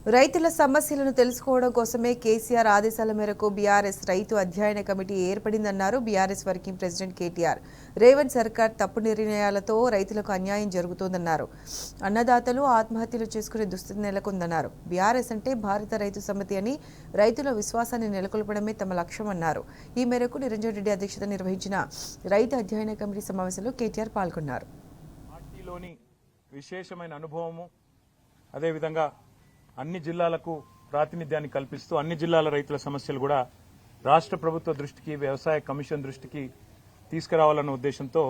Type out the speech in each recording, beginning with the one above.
రైతుల సమస్యలను తెలుసుకోవడం కోసమే కేసీఆర్ ఆదేశాల మేరకు బీఆర్ఎస్ రైతు అధ్యయన కమిటీ ఏర్పడిందన్నారు BRS working president KTR. Revanth సర్కార్ తప్పు నిర్ణయాలతో రైతులకు అన్యాయం జరుగుతోందన్నారు. అన్నదాతలు ఆత్మహత్యలు చేసుకునే దుస్థితి నెలకొందన్నారు. బీఆర్ఎస్ అంటే భారత రైతు సమితి అని, రైతుల విశ్వాసాన్ని నెలకొల్పడమే తమ లక్ష్యమన్నారు. ఈ మేరకు నిరంజన్ రెడ్డి అధ్యక్షత నిర్వహించిన రైతు అధ్యయన కమిటీ సమావేశంలో కేటీఆర్ పాల్గొన్నారు. పార్టీలోని విశేషమైన అనుభవము అదేవిధంగా అన్ని జిల్లాలకు ప్రాతినిధ్యాన్ని కల్పిస్తూ అన్ని జిల్లాల రైతుల సమస్యలు కూడా రాష్ట్ర ప్రభుత్వ దృష్టికి, వ్యవసాయ కమిషన్ దృష్టికి తీసుకురావాలన్న ఉద్దేశంతో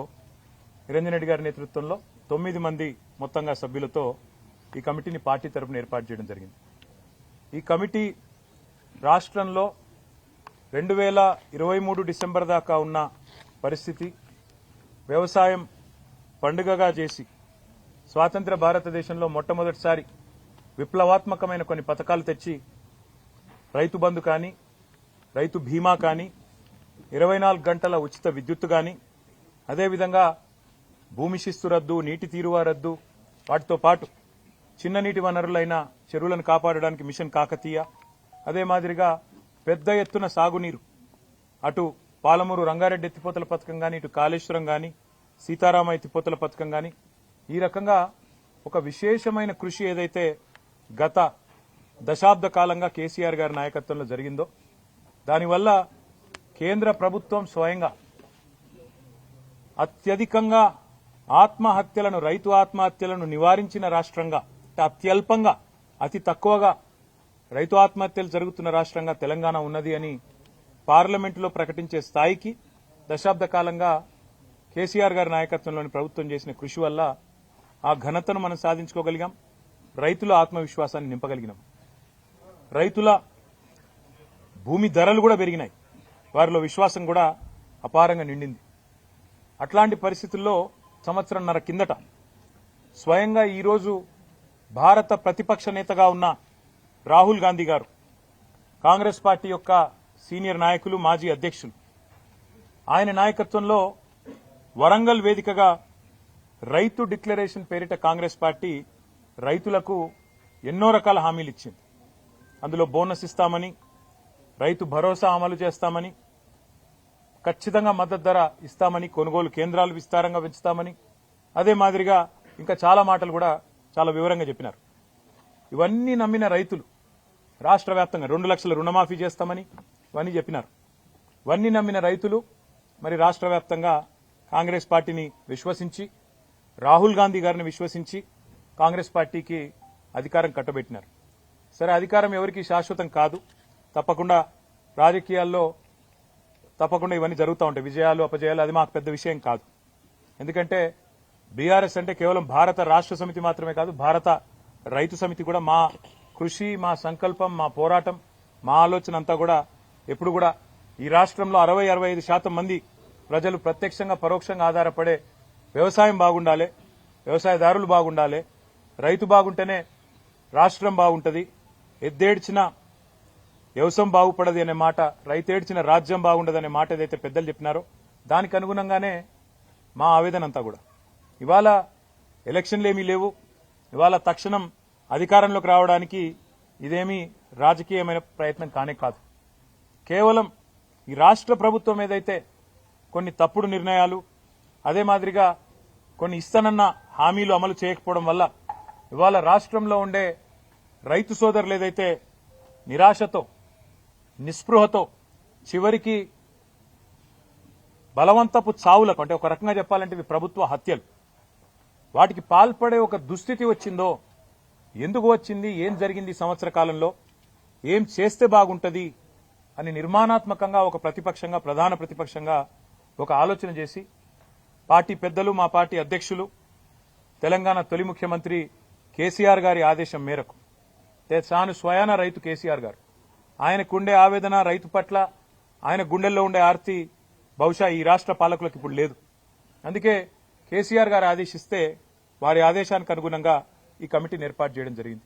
నిరంజన్ రెడ్డి గారి నేతృత్వంలో 9 మంది మొత్తంగా సభ్యులతో ఈ కమిటీని పార్టీ తరఫున ఏర్పాటు చేయడం జరిగింది. ఈ కమిటీ రాష్ట్రంలో 2023 డిసెంబర్ దాకా ఉన్న పరిస్థితి, వ్యవసాయం పండుగగా చేసి స్వాతంత్ర భారతదేశంలో మొట్టమొదటిసారి విప్లవాత్మకమైన కొన్ని పథకాలు తెచ్చి రైతు బంధు కానీ, రైతు బీమా కానీ, 24 గంటల ఉచిత విద్యుత్తు కానీ, అదేవిధంగా భూమి శిస్తు రద్దు, నీటి తీరువా రద్దు, వాటితో పాటు చిన్న నీటి వనరులైన చెరువులను కాపాడడానికి మిషన్ కాకతీయ, అదే మాదిరిగా పెద్ద ఎత్తున సాగునీరు అటు పాలమూరు రంగారెడ్డి ఎత్తిపోతల పథకం కానీ, ఇటు కాళేశ్వరం కానీ, సీతారామ ఎత్తిపోతల పథకం కానీ, ఈ రకంగా ఒక విశేషమైన కృషి ఏదైతే గత దశాబ్ద కాలంగా కేసీఆర్ గారి నాయకత్వంలో జరిగిందో, దానివల్ల కేంద్ర ప్రభుత్వం స్వయంగా అత్యధికంగా ఆత్మహత్యలను, రైతు ఆత్మహత్యలను నివారించిన రాష్ట్రంగా, అత్యల్పంగా, అతి తక్కువగా రైతు ఆత్మహత్యలు జరుగుతున్న రాష్ట్రంగా తెలంగాణ ఉన్నది అని పార్లమెంటులో ప్రకటించే స్థాయికి దశాబ్ద కాలంగా కేసీఆర్ గారి నాయకత్వంలోని ప్రభుత్వం చేసిన కృషి వల్ల ఆ ఘనతను మనం సాధించుకోగలిగాం. రైతుల ఆత్మవిశ్వాసాన్ని నింపగలిగినాం. రైతుల భూమి ధరలు కూడా పెరిగినాయి. వారిలో విశ్వాసం కూడా అపారంగా నిండింది. అట్లాంటి పరిస్థితుల్లో సంవత్సరంన్నర కిందట స్వయంగా ఈరోజు భారత ప్రతిపక్ష నేతగా ఉన్న రాహుల్ గాంధీ గారు, కాంగ్రెస్ పార్టీ యొక్క సీనియర్ నాయకులు, మాజీ అధ్యక్షులు, ఆయన నాయకత్వంలో వరంగల్ వేదికగా రైతు డిక్లరేషన్ పేరిట కాంగ్రెస్ పార్టీ రైతులకు ఎన్నో రకాల హామీలు ఇచ్చింది. అందులో బోనస్ ఇస్తామని, రైతు భరోసా అమలు చేస్తామని, ఖచ్చితంగా మద్దతు ధర ఇస్తామని, కొనుగోలు కేంద్రాలు విస్తారంగా పెంచుతామని, అదే మాదిరిగా ఇంకా చాలా మాటలు కూడా చాలా వివరంగా చెప్పినారు. ఇవన్నీ నమ్మిన రైతులు రాష్ట్ర వ్యాప్తంగా 2 లక్షల రుణమాఫీ చేస్తామని ఇవన్నీ చెప్పినారు. ఇవన్నీ నమ్మిన రైతులు మరి రాష్ట్ర వ్యాప్తంగా కాంగ్రెస్ పార్టీని విశ్వసించి, రాహుల్ గాంధీ గారిని విశ్వసించి కాంగ్రెస్ పార్టీకి అధికారం కట్టబెట్టినారు. సరే, అధికారం ఎవరికి శాశ్వతం కాదు. తప్పకుండా రాజకీయాల్లో తప్పకుండా ఇవన్నీ జరుగుతూ ఉంటాయి. విజయాలు, అపజయాలు, అది మాకు పెద్ద విషయం కాదు. ఎందుకంటే బీఆర్ఎస్ అంటే కేవలం భారత రాష్ట్ర సమితి మాత్రమే కాదు, భారత రైతు సమితి కూడా. మా కృషి, మా సంకల్పం, మా పోరాటం, మా ఆలోచన అంతా కూడా ఎప్పుడు కూడా ఈ రాష్ట్రంలో 60-65% మంది ప్రజలు ప్రత్యక్షంగా పరోక్షంగా ఆధారపడే వ్యవసాయం బాగుండాలి, వ్యవసాయదారులు బాగుండాలి, రైతు బాగుంటేనే రాష్ట్రం బాగుంటుంది. ఎద్దేడ్చిన వ్యవసాయం బాగుపడది అనే మాట, రైతేడ్చిన రాజ్యం బాగుండదనే మాట ఏదైతే పెద్దలు చెప్పినారో దానికి అనుగుణంగానే మా ఆవేదన అంతా కూడా. ఇవాళ ఎలక్షన్లు ఏమీ లేవు. ఇవాళ తక్షణం అధికారంలోకి రావడానికి ఇదేమీ రాజకీయమైన ప్రయత్నం కానే కాదు. కేవలం ఈ రాష్ట్ర ప్రభుత్వం ఏదైతే కొన్ని తప్పుడు నిర్ణయాలు, అదే మాదిరిగా కొన్ని ఇస్తానన్న హామీలు అమలు చేయకపోవడం వల్ల ఇవాళ రాష్ట్రంలో ఉండే రైతు సోదరులు ఏదైతే నిరాశతో, నిస్పృహతో, చివరికి బలవంతపు చావులకు, అంటే ఒక రకంగా చెప్పాలంటే ఇవి ప్రభుత్వ హత్యలు, వాటికి పాల్పడే ఒక దుస్థితి వచ్చిందో, ఎందుకు వచ్చింది, ఏం జరిగింది సంవత్సర కాలంలో, ఏం చేస్తే బాగుంటుంది అని నిర్మాణాత్మకంగా ఒక ప్రతిపక్షంగా, ప్రధాన ప్రతిపక్షంగా ఒక ఆలోచన చేసి పార్టీ పెద్దలు, మా పార్టీ అధ్యక్షులు, తెలంగాణ తొలి ముఖ్యమంత్రి కేసీఆర్ గారి ఆదేశం మేరకు, తాను స్వయాన రైతు కేసీఆర్ గారు, ఆయనకుండే ఆవేదన రైతు పట్ల, ఆయన గుండెల్లో ఉండే ఆర్తి బహుశా ఈ రాష్ట్ర పాలకులకు ఇప్పుడు లేదు. అందుకే కేసీఆర్ గారు ఆదేశిస్తే వారి ఆదేశానికి అనుగుణంగా ఈ కమిటీని ఏర్పాటు చేయడం జరిగింది.